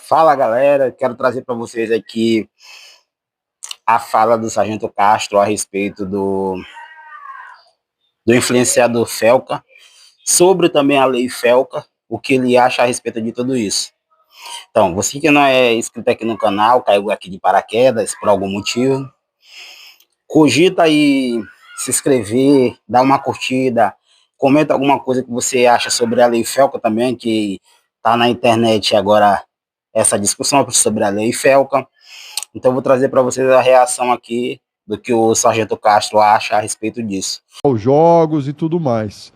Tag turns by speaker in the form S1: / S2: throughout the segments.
S1: Fala galera, quero trazer para vocês aqui a fala do Sargento Castro a respeito do influenciador Felca, sobre também a lei Felca, o que ele acha a respeito de tudo isso. Então, você que não é inscrito aqui no canal, caiu aqui de paraquedas por algum motivo, cogita aí se inscrever, dar uma curtida, comenta alguma coisa que você acha sobre a lei Felca também, que tá na internet agora essa discussão sobre a lei Felca. Então vou trazer para vocês a reação aqui do que o Sargento Castro acha a respeito disso.
S2: Os jogos e tudo mais.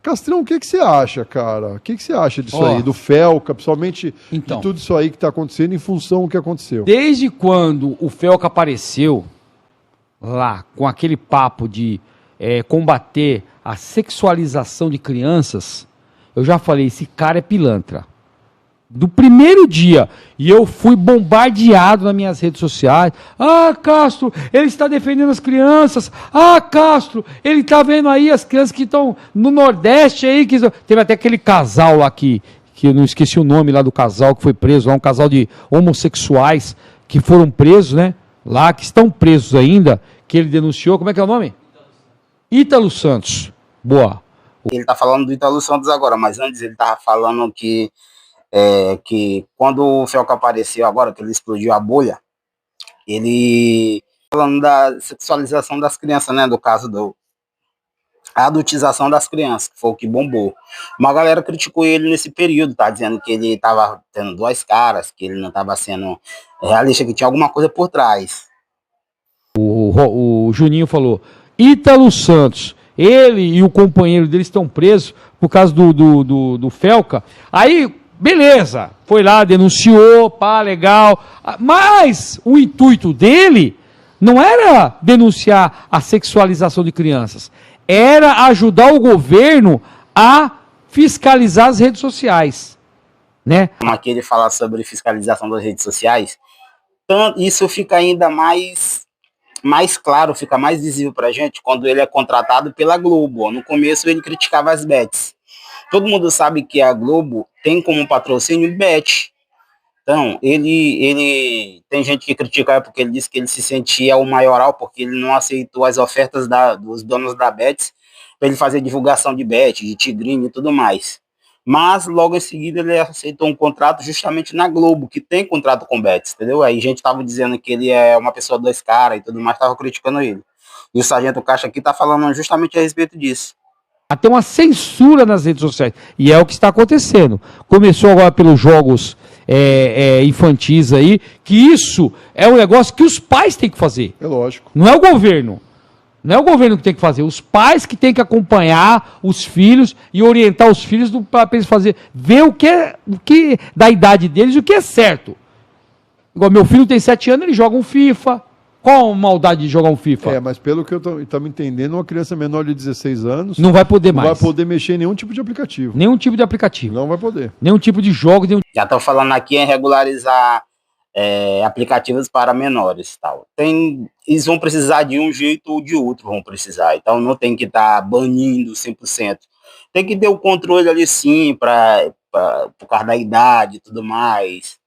S2: Castrão, o que você acha, cara? O que você acha disso aí, do Felca, principalmente de tudo isso aí que está acontecendo em função do que aconteceu?
S3: Desde quando o Felca apareceu lá com aquele papo de combater a sexualização de crianças, eu já falei, esse cara é pilantra. Do primeiro dia, e eu fui bombardeado nas minhas redes sociais. Ah, Castro, ele está defendendo as crianças. Ah, Castro, ele está vendo aí as crianças que estão no Nordeste aí. Teve até aquele casal lá que eu não esqueci o nome lá do casal que foi preso, lá um casal de homossexuais que foram presos, né? Lá, que estão presos ainda, que ele denunciou. Como é que é o nome? Ítalo Santos. Boa.
S1: Ele está falando do Ítalo Santos agora, mas antes ele estava falando que quando o Felca apareceu agora, que ele explodiu a bolha, ele falando da sexualização das crianças, né, do caso a adultização das crianças, que foi o que bombou. Uma galera criticou ele nesse período, tá dizendo que ele estava tendo duas caras, que ele não estava sendo realista, que tinha alguma coisa por trás.
S3: O Juninho falou, Ítalo Santos, ele e o companheiro dele estão presos por causa do Felca. Aí, beleza, foi lá, denunciou, pá, legal. Mas o intuito dele não era denunciar a sexualização de crianças, era ajudar o governo a fiscalizar as redes sociais, né?
S1: Aqui ele fala sobre fiscalização das redes sociais, então isso fica ainda mais claro, fica mais visível pra gente quando ele é contratado pela Globo. No começo ele criticava as bets. Todo mundo sabe que a Globo tem como patrocínio bet. Então, ele tem gente que critica porque ele disse que ele se sentia o maioral, porque ele não aceitou as ofertas dos donos da Bet para ele fazer divulgação de bet, de tigrinho e tudo mais. Mas, logo em seguida, ele aceitou um contrato justamente na Globo, que tem contrato com bets, entendeu? Aí a gente estava dizendo que ele é uma pessoa dois caras e tudo mais, estava criticando ele. E o Sargento Castro aqui está falando justamente a respeito disso.
S3: Até uma censura nas redes sociais. E é o que está acontecendo. Começou agora pelos jogos infantis aí, que isso é um negócio que os pais têm que fazer.
S2: É lógico.
S3: Não é o governo. Não é o governo que tem que fazer. Os pais que têm que acompanhar os filhos e orientar os filhos para eles fazer. Ver o que da idade deles, o que é certo. Igual meu filho tem 7 anos, ele joga um FIFA. Qual a maldade de jogar um FIFA?
S2: Mas pelo que eu estava entendendo, uma criança menor de 16 anos...
S3: Não vai poder mais.
S2: Não vai poder mexer em nenhum tipo de aplicativo.
S3: Nenhum tipo de aplicativo.
S2: Não vai poder.
S3: Nenhum tipo de jogo.
S1: Já estão falando aqui em regularizar aplicativos para menores. Tal. Eles vão precisar de um jeito ou de outro, vão precisar. Então não tem que estar banindo 100%. Tem que ter o controle ali sim, por causa da idade e tudo mais.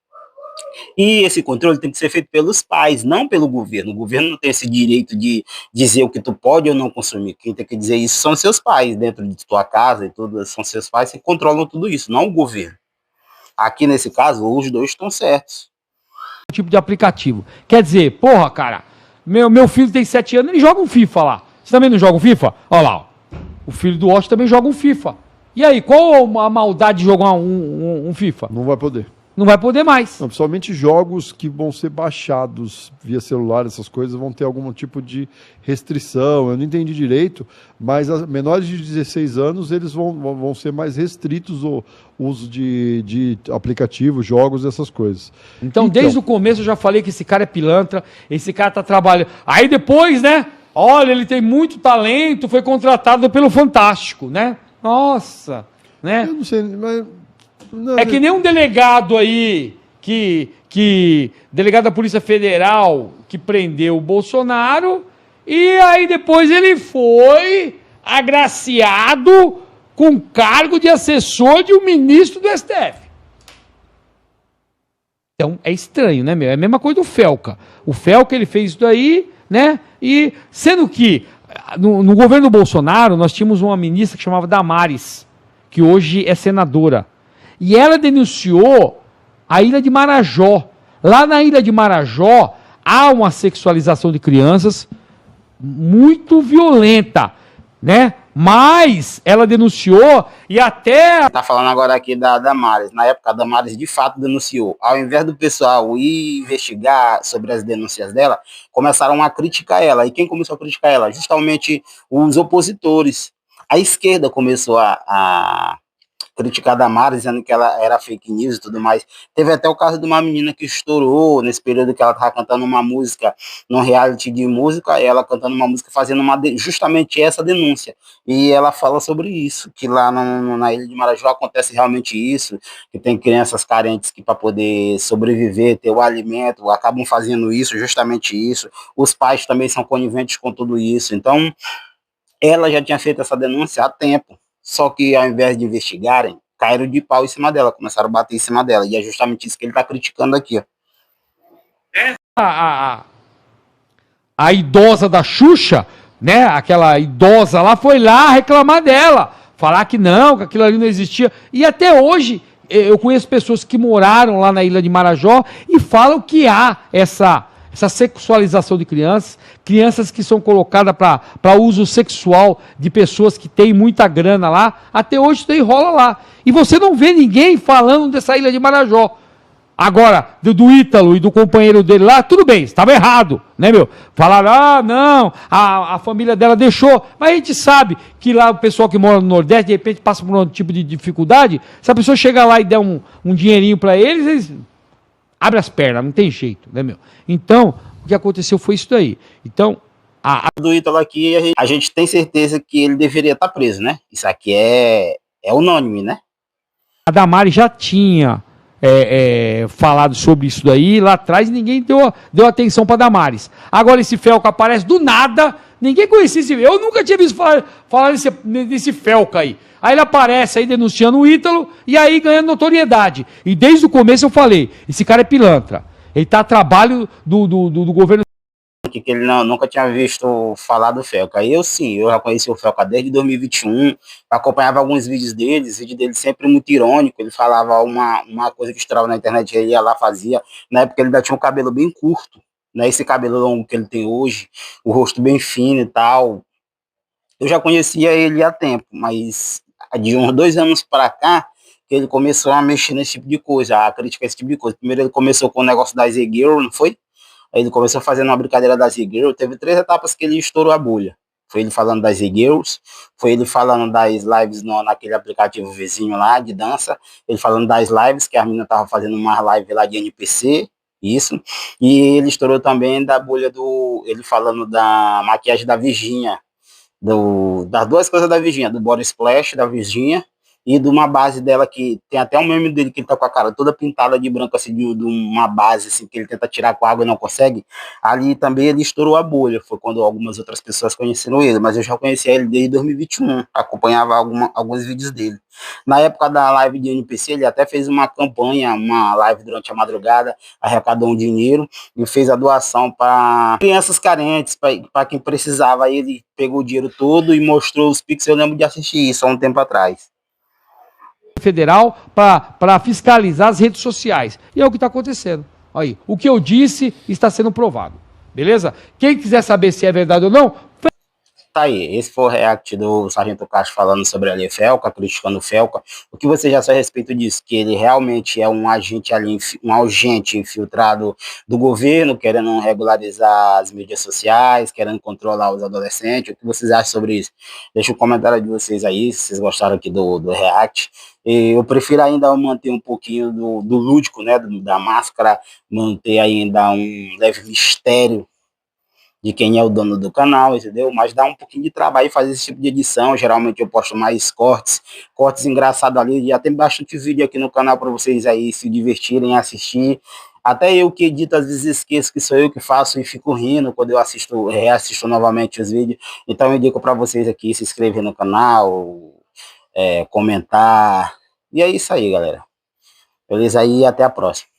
S1: E esse controle tem que ser feito pelos pais, não pelo governo. O governo não tem esse direito de dizer o que tu pode ou não consumir. Quem tem que dizer isso são seus pais, dentro de tua casa e tudo, são seus pais que controlam tudo isso, não o governo. Aqui nesse caso, os dois estão certos.
S3: Tipo de aplicativo. Quer dizer, porra, cara, meu filho tem 7 anos, ele joga um FIFA lá. Você também não joga um FIFA? Olha lá, ó. O filho do Osh também joga um FIFA. E aí, qual a maldade de jogar um FIFA?
S2: Não vai poder.
S3: Não vai poder mais.
S2: Não, principalmente jogos que vão ser baixados via celular, essas coisas vão ter algum tipo de restrição. Eu não entendi direito, mas as menores de 16 anos eles vão ser mais restritos o uso de aplicativos, jogos, essas coisas.
S3: Então, desde o começo eu já falei que esse cara é pilantra, esse cara tá trabalhando. Aí depois, né? Olha, ele tem muito talento, foi contratado pelo Fantástico, né? Nossa, né?
S2: Eu não sei, mas... Não,
S3: é que nem um delegado aí, delegado da Polícia Federal, que prendeu o Bolsonaro, e aí depois ele foi agraciado com cargo de assessor de um ministro do STF. Então é estranho, né, meu? É a mesma coisa do Felca. O Felca, ele fez isso daí, né? E sendo que no governo Bolsonaro nós tínhamos uma ministra que chamava Damares, que hoje é senadora. E ela denunciou a Ilha de Marajó. Lá na Ilha de Marajó há uma sexualização de crianças muito violenta, né? Mas ela denunciou e até...
S1: Tá falando agora aqui da Damares. Na época, a Damares de fato denunciou. Ao invés do pessoal ir investigar sobre as denúncias dela, começaram a criticar ela. E quem começou a criticar ela? Justamente os opositores. A esquerda começou a criticar a Damares, dizendo que ela era fake news e tudo mais. Teve até o caso de uma menina que estourou nesse período que ela estava cantando uma música num reality de música, ela cantando uma música fazendo justamente essa denúncia. E ela fala sobre isso, que lá na Ilha de Marajó acontece realmente isso, que tem crianças carentes que para poder sobreviver, ter o alimento, acabam fazendo isso, justamente isso. Os pais também são coniventes com tudo isso. Então, ela já tinha feito essa denúncia há tempo. Só que ao invés de investigarem, caíram de pau em cima dela, começaram a bater em cima dela. E é justamente isso que ele está criticando aqui. Ó.
S3: A idosa da Xuxa, né? Aquela idosa lá foi lá reclamar dela. Falar que não, que aquilo ali não existia. E até hoje, eu conheço pessoas que moraram lá na Ilha de Marajó e falam que há essa sexualização de crianças que são colocadas para uso sexual de pessoas que têm muita grana lá, até hoje isso daí rola lá. E você não vê ninguém falando dessa Ilha de Marajó. Agora, do Ítalo e do companheiro dele lá, tudo bem, estava errado, né, meu? Falaram, não, a família dela deixou. Mas a gente sabe que lá o pessoal que mora no Nordeste, de repente passa por um tipo de dificuldade, se a pessoa chegar lá e der um dinheirinho para eles abre as pernas, não tem jeito, né, meu? Então, o que aconteceu foi isso daí. Então,
S1: do Ítalo aqui, a gente tem certeza que ele deveria estar preso, né? Isso aqui é unânime, né?
S3: A Damares já tinha falado sobre isso daí lá atrás e ninguém deu atenção para Damares. Agora esse Felca aparece do nada, ninguém conhecia esse... Eu nunca tinha visto falar desse Felca aí. Aí ele aparece aí denunciando o Ítalo e aí ganhando notoriedade. E desde o começo eu falei, esse cara é pilantra. Ele tá a trabalho do governo.
S1: Que ele nunca tinha visto falar do Felca. Eu sim, eu já conheci o Felca desde 2021, acompanhava alguns vídeos dele sempre muito irônico, ele falava uma coisa que estourava na internet, ele ia lá, fazia. Na época ele ainda tinha um cabelo bem curto, né? Esse cabelo longo que ele tem hoje, o rosto bem fino e tal. Eu já conhecia ele há tempo, mas de uns 2 anos para cá, que ele começou a mexer nesse tipo de coisa, a criticar esse tipo de coisa. Primeiro ele começou com o negócio da Z-Girl, não foi? Aí ele começou fazendo uma brincadeira da Z-Girl, teve 3 etapas que ele estourou a bolha. Foi ele falando das Z-Girls, foi ele falando das lives naquele aplicativo vizinho lá, de dança, ele falando das lives, que a menina tava fazendo uma live lá de NPC, isso, e ele estourou também da bolha ele falando da maquiagem da Virgínia, das 2 coisas da Virgínia, do body splash da Virgínia e de uma base dela que tem até um meme dele que ele tá com a cara toda pintada de branco, assim, de uma base assim, que ele tenta tirar com a água e não consegue. Ali também ele estourou a bolha, foi quando algumas outras pessoas conheceram ele, mas eu já conhecia ele desde 2021, acompanhava alguns vídeos dele. Na época da live de NPC, ele até fez uma campanha, uma live durante a madrugada, arrecadou um dinheiro e fez a doação para crianças carentes, para quem precisava. Aí ele pegou o dinheiro todo e mostrou os Pix. Eu lembro de assistir isso há um tempo atrás.
S3: Federal para fiscalizar as redes sociais. E é o que está acontecendo. Aí, o que eu disse está sendo provado. Beleza? Quem quiser saber se é verdade ou não,
S1: Tá aí, esse foi o react do Sargento Castro falando sobre a Felca, criticando o Felca. O que você já sabe a respeito disso? Que ele realmente é um agente ali, um agente infiltrado do governo, querendo regularizar as mídias sociais, querendo controlar os adolescentes. O que vocês acham sobre isso? Deixa um comentário de vocês aí, se vocês gostaram aqui do react. Eu prefiro ainda manter um pouquinho do lúdico, né, da máscara, manter ainda um leve mistério de quem é o dono do canal, entendeu? Mas dá um pouquinho de trabalho fazer esse tipo de edição. Geralmente eu posto mais cortes engraçados ali. Já tem bastante vídeo aqui no canal para vocês aí se divertirem, assistir. Até eu que edito, às vezes esqueço que sou eu que faço e fico rindo quando eu reassisto novamente os vídeos. Então eu indico para vocês aqui se inscrever no canal, comentar. E é isso aí, galera. Beleza? Aí até a próxima.